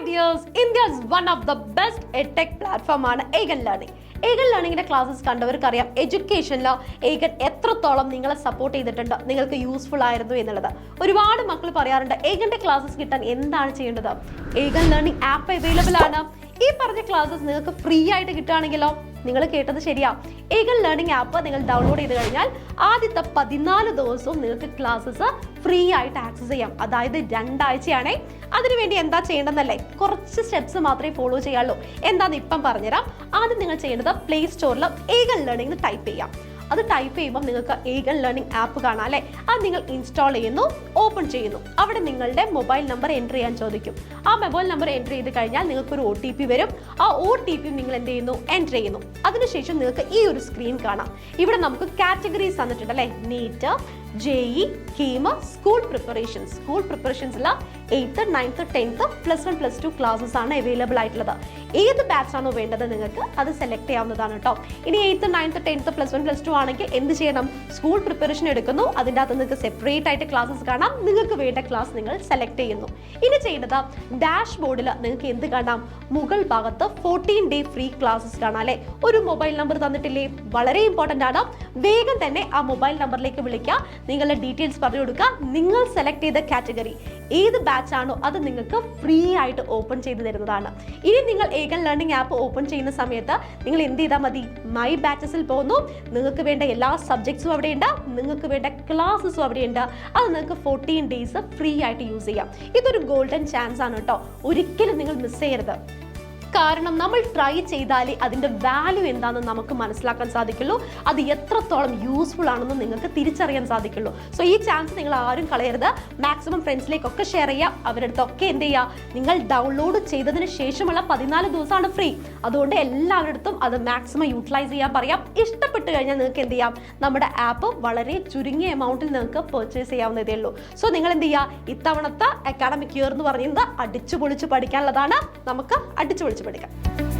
dears, India's one of the best edtech platform ആണ് ഏഗൻ learning. ഏഗൻ ലേണിംഗിന്റെ classes കണ്ടവർക്കറിയാം എഡ്യൂക്കേഷനിൽ ഏഗൻ എത്രത്തോളം നിങ്ങളെ സപ്പോർട്ട് ചെയ്തിട്ടുണ്ട്, നിങ്ങൾക്ക് യൂസ്ഫുൾ ആയിരുന്നു എന്നുള്ളത്. ഒരുപാട് മക്കൾ പറയാറുണ്ട് ഏഗന്റെ ക്ലാസ്സസ് കിട്ടാൻ എന്താണ് ചെയ്യേണ്ടത്. ഏഗൻ ലേണിംഗ് ആപ്പ് അവൈലബിൾ ആണ്. ഈ പറഞ്ഞ ക്ലാസ്സസ് നിങ്ങൾക്ക് ഫ്രീ ആയിട്ട് കിട്ടുകയാണെങ്കിലോ, നിങ്ങൾ കേട്ടത് ശരിയാ. ഏഗൻ ലേണിംഗ് ആപ്പ് നിങ്ങൾ ഡൗൺലോഡ് ചെയ്ത് കഴിഞ്ഞാൽ ആദ്യത്തെ 14 ദിവസവും നിങ്ങൾക്ക് ക്ലാസ്സസ് ഫ്രീ ആയിട്ട് ആക്സസ് ചെയ്യാം. അതായത് 2 ആഴ്ചയാണേ. അതിനുവേണ്ടി എന്താ ചെയ്യേണ്ടതെന്നല്ലേ, കുറച്ച് സ്റ്റെപ്സ് മാത്രമേ ഫോളോ ചെയ്യാറുള്ളൂ. എന്താണെന്ന് ഇപ്പം പറഞ്ഞുതരാം. ആദ്യം നിങ്ങൾ ചെയ്യേണ്ടത് പ്ലേ സ്റ്റോറിൽ ഏഗൻ ലേണിംഗ് എന്ന് ടൈപ്പ് ചെയ്യാം. അത് ടൈപ്പ് ചെയ്യുമ്പോൾ നിങ്ങൾക്ക് ഏഗൻ ലേണിംഗ് ആപ്പ് കാണാം അല്ലേ. അത് നിങ്ങൾ ഇൻസ്റ്റാൾ ചെയ്യുന്നു, ഓപ്പൺ ചെയ്യുന്നു. അവിടെ നിങ്ങളുടെ മൊബൈൽ നമ്പർ എൻ്റർ ചെയ്യാൻ ചോദിക്കും. ആ മൊബൈൽ നമ്പർ എൻ്റർ ചെയ്ത് കഴിഞ്ഞാൽ നിങ്ങൾക്കൊരു OTP വരും. ആ OTP നിങ്ങൾ എന്ത് ചെയ്യുന്നു, എൻ്റർ ചെയ്യുന്നു. അതിനുശേഷം നിങ്ങൾക്ക് ഈ ഒരു സ്ക്രീൻ കാണാം. ഇവിടെ നമുക്ക് കാറ്റഗറീസ് തന്നിട്ടുണ്ട് അല്ലേ. നീറ്റ്, JEE, കീം, സ്കൂൾ പ്രിപ്പറേഷൻസിൽ 8th, 9th, 10th, +1, +2 ക്ലാസ്സസ് ആണ് അവൈലബിൾ ആയിട്ടുള്ളത്. ഏത് ബാച്ച് ആണോ വേണ്ടത് നിങ്ങൾക്ക് അത് സെലക്ട് ചെയ്യാവുന്നതാണ് കേട്ടോ. ഇനി 8th, 9th, 10th, +1, +2 ആണെങ്കിൽ എന്ത് ചെയ്യണം, സ്കൂൾ പ്രിപ്പറേഷൻ എടുക്കുന്നു. അതിൻ്റെ അകത്ത് നിങ്ങൾക്ക് സെപ്പറേറ്റ് ആയിട്ട് ക്ലാസ്സസ് കാണാം. നിങ്ങൾക്ക് വേണ്ട ക്ലാസ് നിങ്ങൾ സെലക്ട് ചെയ്യുന്നു. ഇനി ചെയ്യേണ്ടത് ഡാഷ് ബോർഡിൽ നിങ്ങൾക്ക് എന്ത് കാണാം, മുകൾ ഭാഗത്ത് 14 ഡേ ഫ്രീ ക്ലാസ്സസ് കാണാം അല്ലേ. ഒരു മൊബൈൽ നമ്പർ തന്നിട്ടില്ലേ, വളരെ ഇമ്പോർട്ടൻ്റ് ആണ്. വേഗം തന്നെ ആ മൊബൈൽ നമ്പറിലേക്ക് വിളിക്കുക, നിങ്ങളുടെ ഡീറ്റെയിൽസ് പറഞ്ഞു കൊടുക്കുക. നിങ്ങൾ സെലക്ട് ചെയ്ത കാറ്റഗറി ഏത് ബാച്ച് ആണോ അത് നിങ്ങൾക്ക് ഫ്രീ ആയിട്ട് ഓപ്പൺ ചെയ്ത് തരുന്നതാണ്. ഇനി നിങ്ങൾ ഏഗൻ ലേണിംഗ് ആപ്പ് ഓപ്പൺ ചെയ്യുന്ന സമയത്ത് നിങ്ങൾ എന്ത് ചെയ്താൽ മതി, മൈ ബാച്ചസിൽ പോകുന്നു. നിങ്ങൾക്ക് വേണ്ട എല്ലാ സബ്ജക്ട്സും അവിടെയുണ്ട്, നിങ്ങൾക്ക് വേണ്ട ക്ലാസ്സസും അവിടെയുണ്ട്. അത് നിങ്ങൾക്ക് 14 ഡേയ്സ് ഫ്രീ ആയിട്ട് യൂസ് ചെയ്യാം. ഇതൊരു ഗോൾഡൻ ചാൻസ് ആണ് കേട്ടോ. ഒരിക്കലും നിങ്ങൾ മിസ് ചെയ്യരുത്. കാരണം നമ്മൾ ട്രൈ ചെയ്താലേ അതിൻ്റെ വാല്യൂ എന്താണെന്ന് നമുക്ക് മനസ്സിലാക്കാൻ സാധിക്കുള്ളൂ. അത് എത്രത്തോളം യൂസ്ഫുൾ ആണെന്ന് നിങ്ങൾക്ക് തിരിച്ചറിയാൻ സാധിക്കുള്ളൂ. സോ ഈ ചാൻസ് നിങ്ങൾ ആരും കളയരുത്. മാക്സിമം ഫ്രണ്ട്സിലേക്കൊക്കെ ഷെയർ ചെയ്യുക. അവരുടെ അടുത്തൊക്കെ എന്ത് ചെയ്യുക, നിങ്ങൾ ഡൗൺലോഡ് ചെയ്തതിന് ശേഷമുള്ള 14 ദിവസമാണ് ഫ്രീ. അതുകൊണ്ട് എല്ലാവരുടെ അടുത്തും അത് മാക്സിമം യൂട്ടിലൈസ് ചെയ്യാൻ പറയാം. ഇഷ്ടപ്പെട്ട് കഴിഞ്ഞാൽ നിങ്ങൾക്ക് എന്ത് ചെയ്യാം, നമ്മുടെ ആപ്പ് വളരെ ചുരുങ്ങിയ എമൗണ്ടിൽ നിങ്ങൾക്ക് പർച്ചേസ് ചെയ്യാവുന്നതേ ഉള്ളൂ. സോ നിങ്ങൾ എന്ത് ചെയ്യുക, ഇത്തവണത്തെ അക്കാഡമിക് ഇയർ എന്ന് പറയുന്നത് അടിച്ചു പൊളിച്ച് പഠിക്കാനുള്ളതാണ്. നമുക്ക് അടിച്ചു പൊളിച്ച് പഠിക്കാം.